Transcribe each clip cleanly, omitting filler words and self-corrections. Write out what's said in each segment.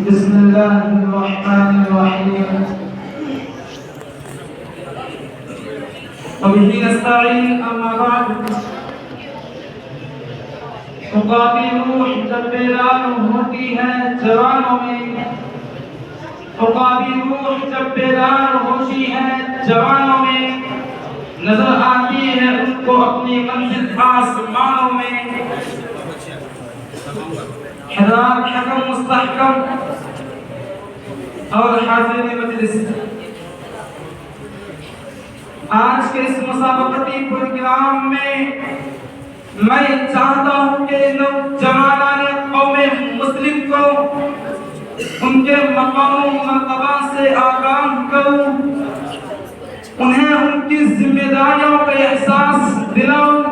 بسم الله الرحمن الرحيم وبه نستعين أما بعد مقامی روح جب بیدار ہوتی ہے جوانوں میں مقامی روح جب بیدار ہوتی ہے جوانوں میں نظر آتی ہے ان کو اپنی منزل آسمانوں میں حضرات حکم مستحکم اور حاضرین مجلس آج کے اس مسابقتی پروگرام میں میں چاہتا ہوں کہ نوجوانان قوم مسلم کو ان کے مقام و مرتبہ سے آگاہ کروں انہیں ان کی ذمہ داریوں کا احساس دلاؤں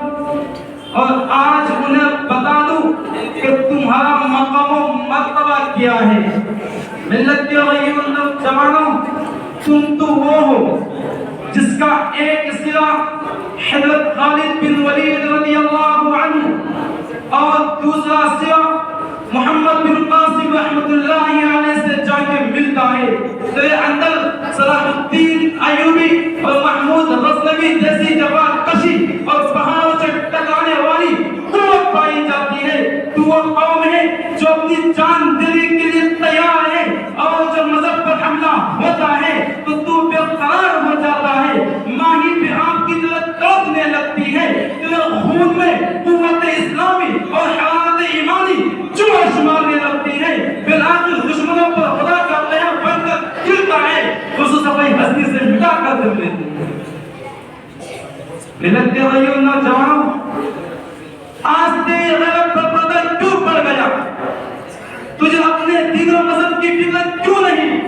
اور آج انہیں بتا دوں کہ تمہارا مقام و مرتبہ کیا ہے ملت کے غیر نوجوانوں تم تو وہ ہو جس کا ایک سرا حضرت خالد بن ولید رضی اللہ عنہ اور دوسرا سرا محمد بن قاسم رحمت اللہ علیہ سے جا کے ملتا ہے تیرے اندر صلاح الدین ایوبی اور محمود غزنوی جیسی جوان کشی اور پہاڑوں سے ٹکرانے والی قوت پائی جاتی ہے تو وہ قوم ہے جو اپنی جان دینے کے لیے تیار ہے اور جو مذہب پر حملہ ہوتا ہے تو بے قرار ہو جاتا ہے ماہی پہ آپ کی طرح تڑپنے لگتی ہے تیرے خون میں قوت اسلامی اور حرارت ایمانی جوش مارنے لگتی ہے بالآخر دشمنوں پر خدا کا قہر بن کر گرتا ہے اس صفائی ہستی سے مٹا کر دم لیتی ہے ملت کے غیر نوجوانوں آج تیرے غیرت پر پردہ کیوں پڑ گیا تجھے اپنے دین و مذہب کی فکر کیوں نہیں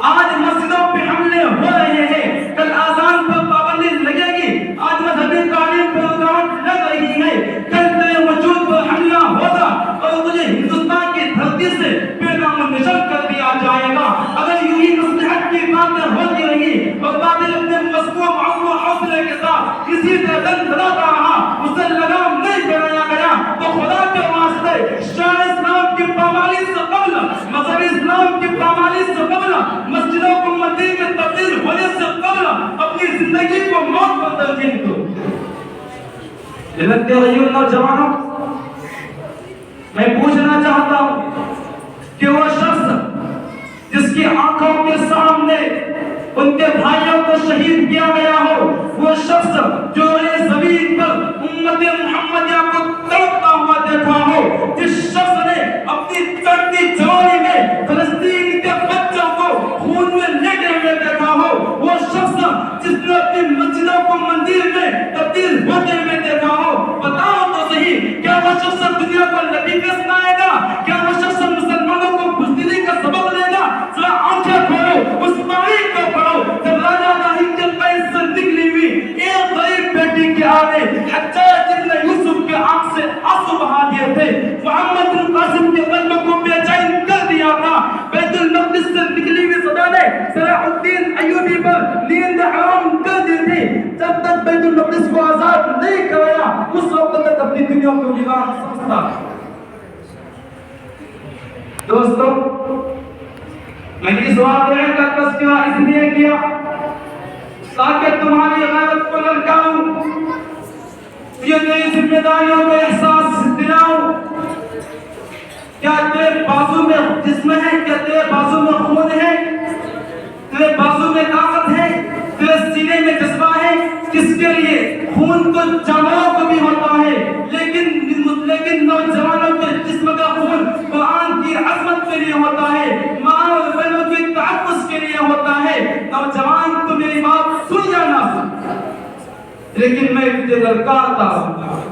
آج مسجدوں پہ حملے ہو رہے ہیں کل آذان پر پابندی لگے گی آج مذہبی تعلیم پر رکاوٹ لگ رہی ہے کل تیرے وجود پر حملہ ہوگا اور تجھے ہندوستان کی دھرتی سے بے نام و نشان کر دیا جائے گا اگر یوں ہی مصلحت کی باتیں ہوتی رہی اور باطل اپنے مضموم عزم و حوصلے کے ساتھ کسی طرح دن بناتا رہا اسے لگام نہیں بنایا گیا تو خدا کے واسطے شاہ اسلام کی پامالی سے قبل مذہب اسلام کی پامالی سے قبل مسجدوں کو مندر میں تبدیل ہونے سے قبل اپنی زندگی کو موت پر ترجیح دو ملت کے غیر نوجوانوں میں پوچھنا چاہتا ہوں کہ وہ شخص جس کی آنکھوں کے سامنے ان کے بھائیوں کو شہید کیا گیا ہو وہ شخص جو اس زمین پر امت محمدیہ کو تڑپتا ہوا دیکھا ہو جس شخص نے اپنی چڑھتی جوانی میں فلسطین کے بچوں کو خون میں لیٹے ہوئے دیکھا ہو وہ شخص جس نے اپنی مسجدوں کو مندر میں تبدیل ہوتے ہوئے دیکھا ہو بتاؤ تو صحیح کیا وہ شخص دنیا کو لطیفے سنائے گا کیا وہ شخص مسلمانوں کو بزدلی کا سبق دے گا ذرا آنکھیں کھولو اس تاریخ کو پڑھو جب راجہ داہیم کے قید سے نکلی ہوئی ایک غریب بیٹی کے آگے حجاج ابن یوسف کے آنکھ سے آنسو بہا دیے تھے محمد بن قاسم کے قلب کو بے چین کر دیا تھا بیت المقدس سے نکلی ہوئی صدا نے صلاح الدین ایوبی پر نیند حرام کر دی تھی جب تک بیت المقدس کو آزاد نہیں کرایا اس وقت تک اپنی دنیا کو ویران سمجھتا دوستوں میں اس واقعے کا تذکرہ اس لیے کیا تاکہ تمہاری غیرت کو للکاؤں یہ تیری ذمہ داریوں کا احساس دلاؤں کیا تیرے بازو میں جسم ہے کیا تیرے بازو میں خون ہے تیرے بازو میں طاقت ہے تیرے سینے میں جذبہ ہے کس کے لیے خون تو جانوروں کو بھی ہوتا ہے لیکن نوجوانوں کے جسم کا خون قرآن کی عظمت کے لیے ہوتا ہے ماں اور بہنوں کی تحفظ کے لیے ہوتا ہے نوجوان تو میری بات سن یا نہ سن لیکن میں تجھے للکارتا ہوں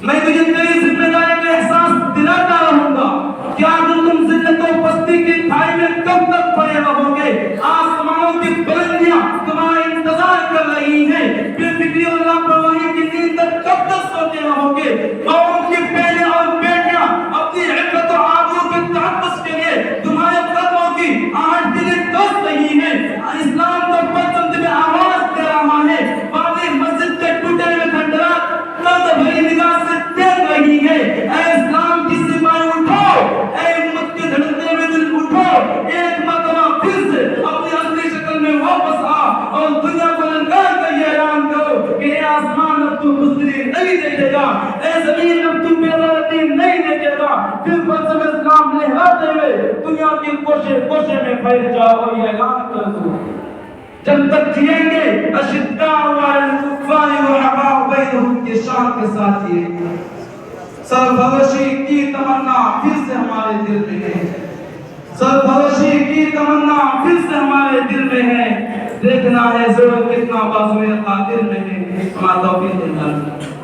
میں تجھے تیری ذمہ داری کا احساس دلاتا رہوں گا کیا تم ذلت و پستی کی کھائی میں کب تک پڑے رہو گے آسمانوں کی بلندیاں تمہارا انتظار کر رہی ہیں بے فکری اور لاپرواہی کی نیند تک کب تک سوتے رہو گے قوم کی بہنیں اور بیٹیاں اپنی عزت و آبرو کے تحفظ کے لیے تمہارے قدموں کی آہٹ دلی ترس رہی ہے اسلام کا پرچم تمہیں آواز دے رہا ہے بابری مسجد کے ٹوٹے ہوئے کھنڈرات درد بھری نگاہ سے دیکھ رہی تو بزدلی نہیں دیکھے گا، اے زمین جب تو بے غیرتی نہیں دیکھے گا، پھر فلسفہ اسلام لہراتے ہوئے دنیا کی کوشے کوشے میں پھیل جاؤ اور یہ اعلان کر دو جب تک جئیں گے اشداء علی الکفار رحماء بینہم کے شان کے ساتھ جئیں گے۔ سرفرشی کی تمنا پھر سے ہمارے دل میں ہے، سرفرشی کی تمنا پھر سے ہمارے دل میں ہے، دیکھنا ہے زور کتنا بازوئے قادر میں ہے، ہمارا توفیق دینا ہے۔